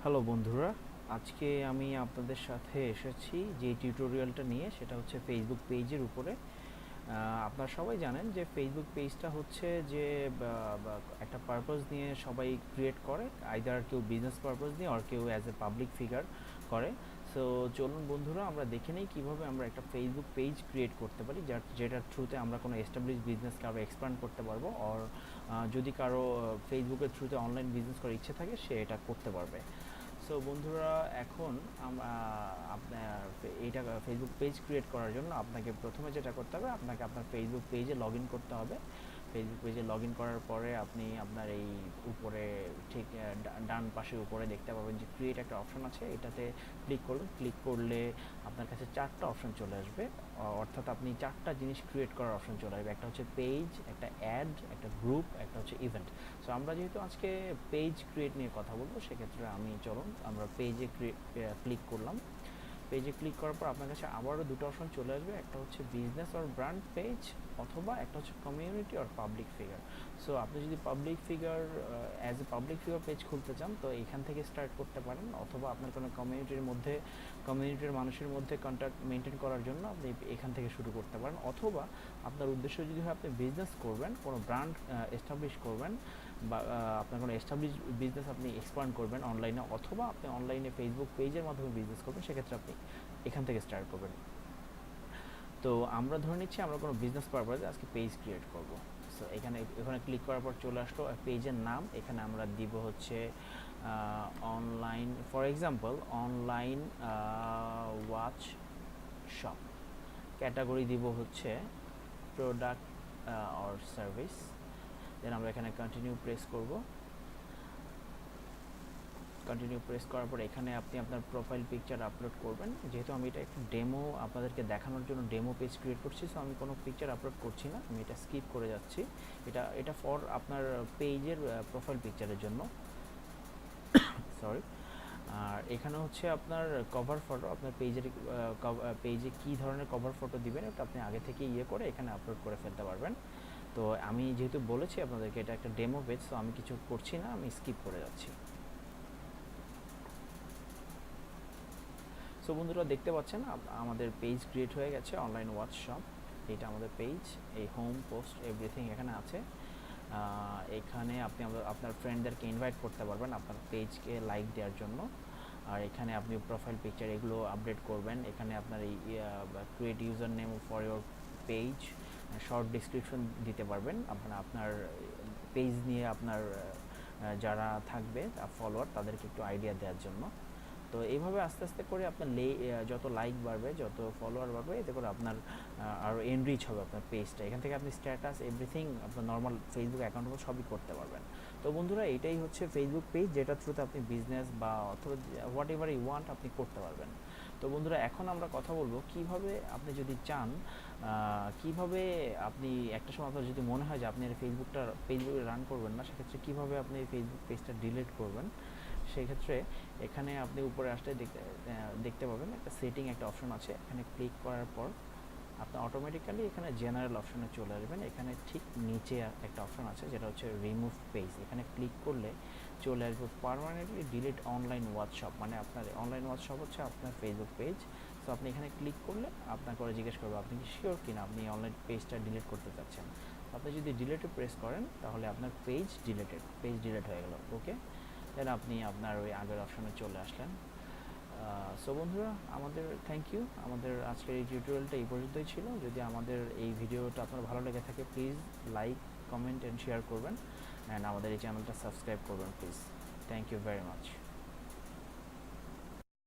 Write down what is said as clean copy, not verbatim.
Hello বন্ধুরা, আজকে আমি আপনাদের সাথে এসেছি যে টিউটোরিয়ালটা নিয়ে, সেটা হচ্ছে ফেসবুক পেজের উপরে। আপনারা সবাই জানেন যে ফেসবুক পেজটা হচ্ছে যে একটা পারপাস নিয়ে সবাই ক্রিয়েট করে, আইদার কেউ বিজনেস পারপাস নিয়ে আর কেউ অ্যাজ এ পাবলিক ফিগার করে। সো চলুন বন্ধুরা, আমরা দেখে নিই কীভাবে আমরা একটা ফেসবুক পেজ ক্রিয়েট করতে পারি, যেটার থ্রুতে আমরা কোনো এস্টাবলিশ বিজনেসকে আরও এক্সপ্যান্ড করতে পারবো। আর যদি কারো ফেসবুকের থ্রুতে অনলাইন বিজনেস করার ইচ্ছে থাকে, সে এটা করতে পারবে। সো বন্ধুরা, এখন আপনার এইটা ফেসবুক পেজ ক্রিয়েট করার জন্য আপনাকে প্রথমে যেটা করতে হবে, আপনাকে আপনার ফেসবুক পেজে লগ ইন করতে হবে। ফেসবুক পেজে লগ ইন করার পরে আপনি আপনার এই উপরে ঠিক ডান পাশে উপরে দেখতে পাবেন যে ক্রিয়েট একটা অপশন আছে, এটাতে ক্লিক করবেন। ক্লিক করলে আপনার কাছে চারটা অপশন চলে আসবে, অর্থাৎ আপনি চারটা জিনিস ক্রিয়েট করার অপশন চলে আসবে। একটা হচ্ছে পেজ, একটা অ্যাড, একটা গ্রুপ, একটা হচ্ছে ইভেন্ট। সো আমরা যেহেতু আজকে পেজ ক্রিয়েট নিয়ে কথা বলবো, সেক্ষেত্রে চলুন আমরা পেজে ক্লিক করলাম। পেজে ক্লিক করার পর আপনার কাছে আবারও দুটো অপশন চলে আসবে, একটা হচ্ছে বিজনেস অর ব্র্যান্ড পেজ, অথবা একটা হচ্ছে community or public figure. So আপনি যদি public figure as a public figure page খুলতে চান, তো এখান থেকে স্টার্ট করতে পারেন, অথবা আপনার কোনো কমিউনিটির মানুষের মধ্যে কন্ট্যাক্ট মেনটেন করার জন্য আপনি এখান থেকে শুরু করতে পারেন। অথবা আপনার উদ্দেশ্য যদি হয় আপনি বিজনেস করবেন, কোনো ব্র্যান্ড এস্টাবলিশ করবেন, বা আপনার কোনো এস্টাবলিশ বিজনেস আপনি এক্সপ্যান্ড করবেন অনলাইনে, অথবা আপনি অনলাইনে ফেসবুক পেজের মাধ্যমে বিজনেস করবেন, সেক্ষেত্রে আপনি এখান থেকে স্টার্ট করবেন। তো আমরা ধরে নিচ্ছি আমরা কোনো বিজনেস পারপাসে আজকে পেজ ক্রিয়েট করব। সো এখানে ক্লিক করার পর চলে আসলো পেজের নাম। এখানে আমরা দিব হচ্ছে online, for example online watch shop. Category দিব হচ্ছে প্রোডাক্ট অর সার্ভিস। দেন আমরা এখানে কন্টিনিউ প্রেস করব। কন্টিনিউ প্রেস করার পর এখানে আপনি আপনার প্রোফাইল পিকচার আপলোড করবেন। যেহেতু আমি এটা একটু ডেমো আপনাদেরকে দেখানোর জন্য ডেমো পেজ ক্রিয়েট করছি, সো আমি কোনো পিকচার আপলোড করছি না, আমি এটা স্কিপ করে যাচ্ছি। এটা ফর আপনার পেজের প্রোফাইল পিকচারের জন্য, সরি। আর এখানে হচ্ছে আপনার কভার ফটো, আপনার পেজে কী ধরনের কভার ফটো দিবেন, এটা আপনি আগে থেকে করে এখানে আপলোড করে ফেলতে পারবেন। তো আমি যেহেতু বলেছি আপনাদেরকে এটা একটা ডেমো পেজ, তো আমি কিছু করছি না, আমি স্কিপ করে যাচ্ছি। সো বন্ধুরা, দেখতে পাচ্ছেন আমাদের পেজ ক্রিয়েট হয়ে গেছে, অনলাইন ওয়াচ শপ। এটা আমাদের পেজ, এই হোম, পোস্ট, এভরিথিং এখানে আছে। এখানে আপনি আপনার ফ্রেন্ডদেরকে ইনভাইট করতে পারবেন আপনার পেজকে লাইক দেওয়ার জন্য। আর এখানে আপনি প্রোফাইল পিকচার এগুলো আপডেট করবেন। এখানে আপনার এই create user name for your page, short description দিতে পারবেন আপনার পেজ নিয়ে, আপনার যারা থাকবে ফলোয়ার, তাদেরকে একটু আইডিয়া দেওয়ার জন্য। তো এইভাবে আস্তে আস্তে করে আপনার যত লাইক বাড়বে, যত ফলোয়ার বাড়বে, এতে করে আপনার আরও এনরিচ হবে আপনার পেজটা। এখান থেকে আপনি স্ট্যাটাস, এভরিথিং, আপনার নর্মাল ফেসবুক অ্যাকাউন্ট সবই করতে পারবেন। তো বন্ধুরা, এটাই হচ্ছে ফেসবুক পেজ, যেটার থ্রুতে আপনি বিজনেস বা অথবা হোয়াট এভার ইউ ওয়ান্ট আপনি করতে পারবেন। তো বন্ধুরা, এখন আমরা কথা বলবো কিভাবে আপনি যদি চান, কিভাবে আপনি একটা সময় আপনার যদি মনে হয় যে আপনি ফেসবুকে রান করবেন না, সেক্ষেত্রে কিভাবে আপনি ফেসবুক পেজটা ডিলিট করবেন। সেক্ষেত্রে এখানে আপনি উপরে আসলে দেখতে পাবেন একটা সেটিং, একটা অপশন আছে। এখানে ক্লিক করার পর আপনি অটোমেটিক্যালি এখানে জেনারেল অপশনে চলে আসবেন। এখানে ঠিক নিচে একটা অপশন আছে, যেটা হচ্ছে রিমুভ পেজ। এখানে ক্লিক করলে চলে আসবে পার্মানেন্টলি ডিলিট অনলাইন হোয়াটসঅ্যাপ, মানে আপনার অনলাইন হোয়াটসঅ্যাপ হচ্ছে আপনার ফেসবুক পেজ। তো আপনি এখানে ক্লিক করলে আপনাকে জিজ্ঞেস করবে আপনি কি শিওর কিনা আপনি অনলাইন পেজটা ডিলিট করতে চাচ্ছেন। আপনি যদি ডিলিটে প্রেস করেন, তাহলে আপনার পেজ ডিলিট হয়ে গেল। ওকে, দেন আপনি আপনার ওই আগের অপশনে চলে আসলেন। সো বন্ধুরা, থ্যাংক ইউ। আমাদের আজকের এই টিউটোরিয়ালটা এই পর্যন্তই ছিল। যদি আমাদের এই ভিডিওটা আপনার ভালো লেগে থাকে, please like, comment and share করবেন, অ্যান্ড আমাদের এই চ্যানেলটা সাবস্ক্রাইব করবেন please. Thank you very much.